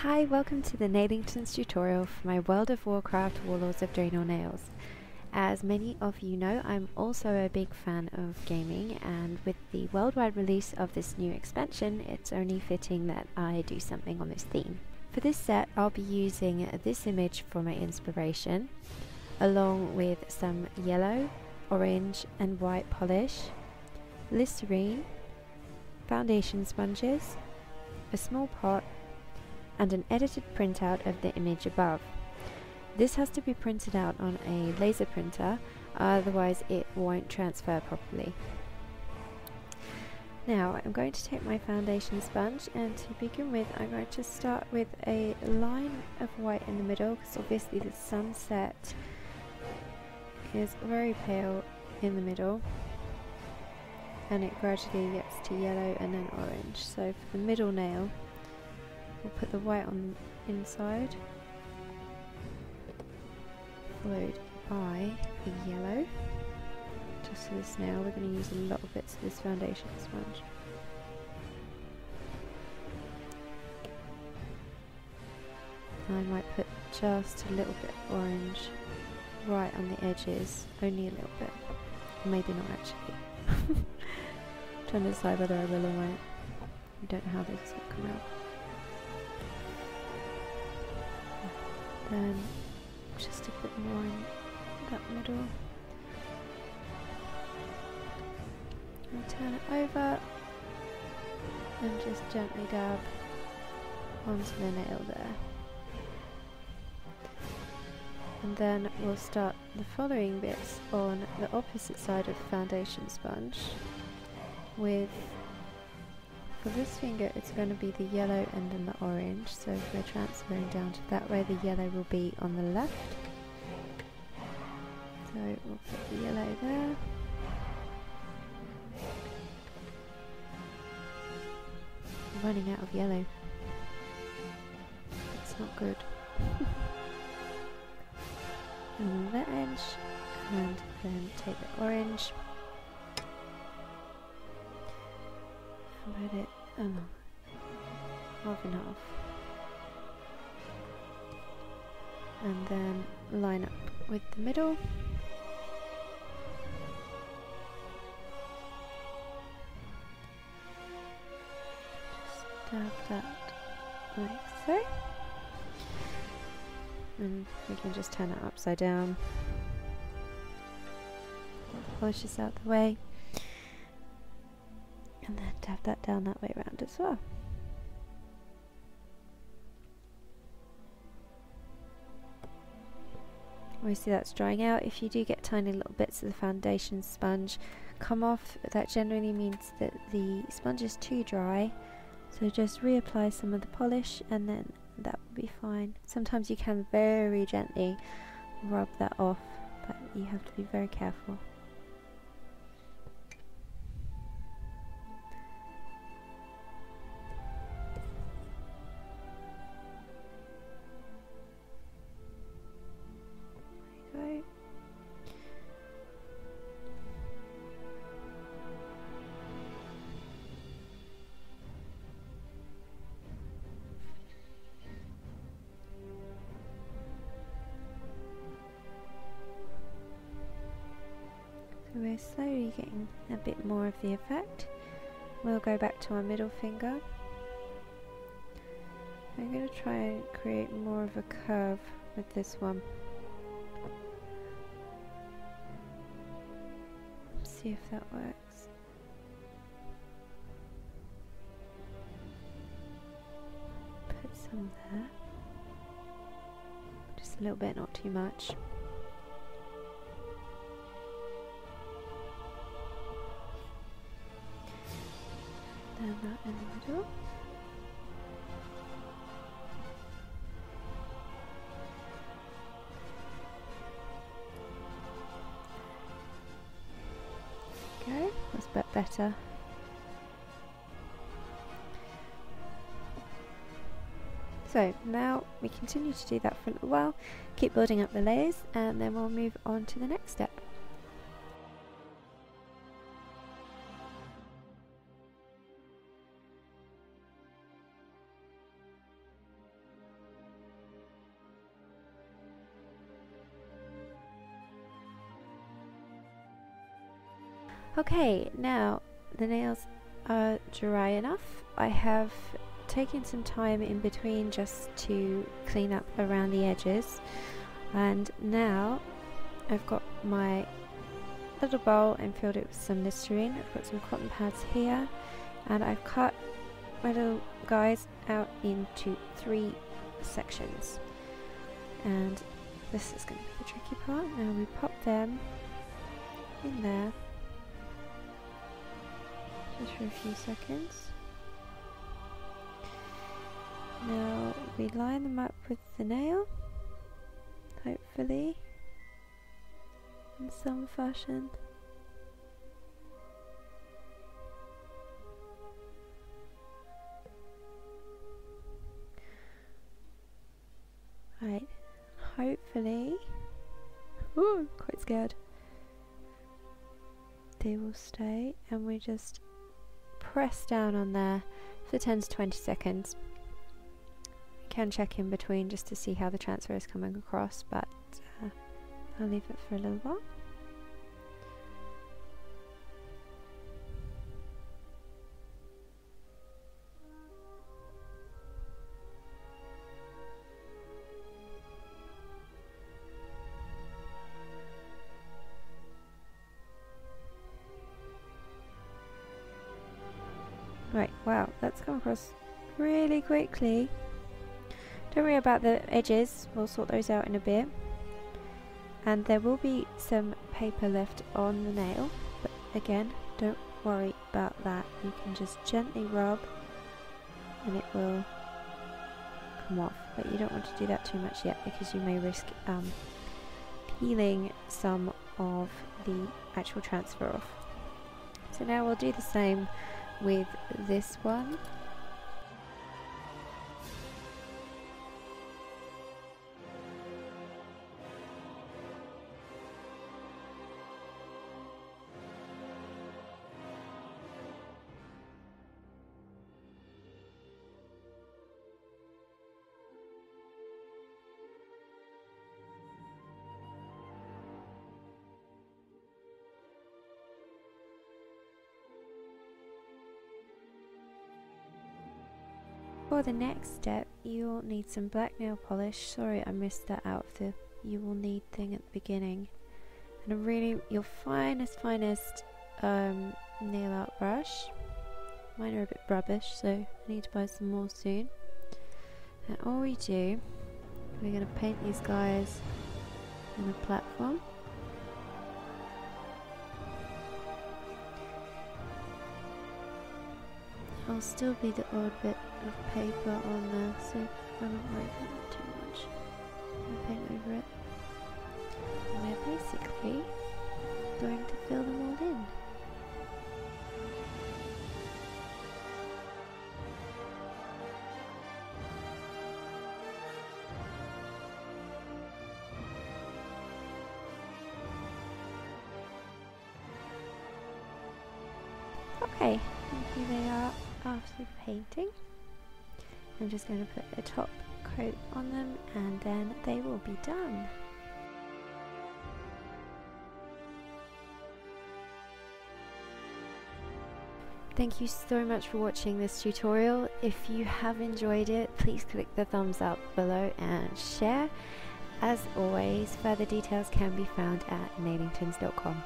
Hi, welcome to the Nailingtons tutorial for my World of Warcraft Warlords of Draenor nails. As many of you know, I'm also a big fan of gaming, and with the worldwide release of this new expansion, it's only fitting that I do something on this theme. For this set, I'll be using this image for my inspiration, along with some yellow, orange and white polish, Listerine, foundation sponges, a small pot, and an edited printout of the image above. This has to be printed out on a laser printer, otherwise it won't transfer properly. Now I'm going to take my foundation sponge, and to begin with I'm going to start with a line of white in the middle, because obviously the sunset is very pale in the middle and it gradually gets to yellow and then orange. So for the middle nail, we'll put the white on the inside, followed by the yellow. Just for this nail, we're going to use a lot of bits of this foundation sponge. I might put just a little bit of orange right on the edges, only a little bit, or maybe not actually. Trying to decide whether I will or won't. I don't know how this will come out. Then just a bit more in that middle. And turn it over and just gently dab onto the nail there. And then we'll start the following bits on the opposite side of the foundation sponge with, for this finger it's going to be the yellow and then the orange, so if we're transferring down to that way, the yellow will be on the left. So we'll put the yellow there. I'm running out of yellow. That's not good. And that edge, and then take the orange and put it along, half and half, and then line up with the middle. Just dab that like so. And we can just turn it upside down. Get the polishes out the way. And then dab that down that way around as well. Obviously that's drying out. If you do get tiny little bits of the foundation sponge come off, that generally means that the sponge is too dry. So just reapply some of the polish and then that will be fine. Sometimes you can very gently rub that off, but you have to be very careful. There you go. So we're slowly getting a bit more of the effect. We'll go back to our middle finger. I'm going to try and create more of a curve with this one. See if that works. Put some there. Just a little bit, not too much. Then that in the middle. Okay, that's a bit better. So now we continue to do that for a little while, keep building up the layers, and then we'll move on to the next step. Okay, now the nails are dry enough. I have taken some time in between just to clean up around the edges, and now I've got my little bowl and filled it with some Listerine. I've got some cotton pads here, and I've cut my little guys out into 3 sections, and this is going to be the tricky part. Now we pop them in there just for a few seconds. Now we line them up with the nail, hopefully in some fashion. Right, hopefully, ooh, I'm quite scared, they will stay, and we just press down on there for 10 to 20 seconds. You can check in between just to see how the transfer is coming across, but I'll leave it for a little while. Right, wow, that's come across really quickly. Don't worry about the edges, we'll sort those out in a bit. And there will be some paper left on the nail, but again, don't worry about that. You can just gently rub and it will come off, but you don't want to do that too much yet because you may risk peeling some of the actual transfer off. So now we'll do the same with this one. For the next step, you'll need some black nail polish. Sorry, I missed that out of the you will need thing at the beginning. And a really, your finest nail art brush. Mine are a bit rubbish, so I need to buy some more soon. And all we do, we're going to paint these guys on a platform. I'll still be the odd bit of paper on there, so I don't worry about it too much. I'll paint over it. And we're basically going to fill them all in. Okay, and here they are after painting. I'm just going to put a top coat on them and then they will be done. Thank you so much for watching this tutorial. If you have enjoyed it, please click the thumbs up below and share. As always, further details can be found at nailingtons.com.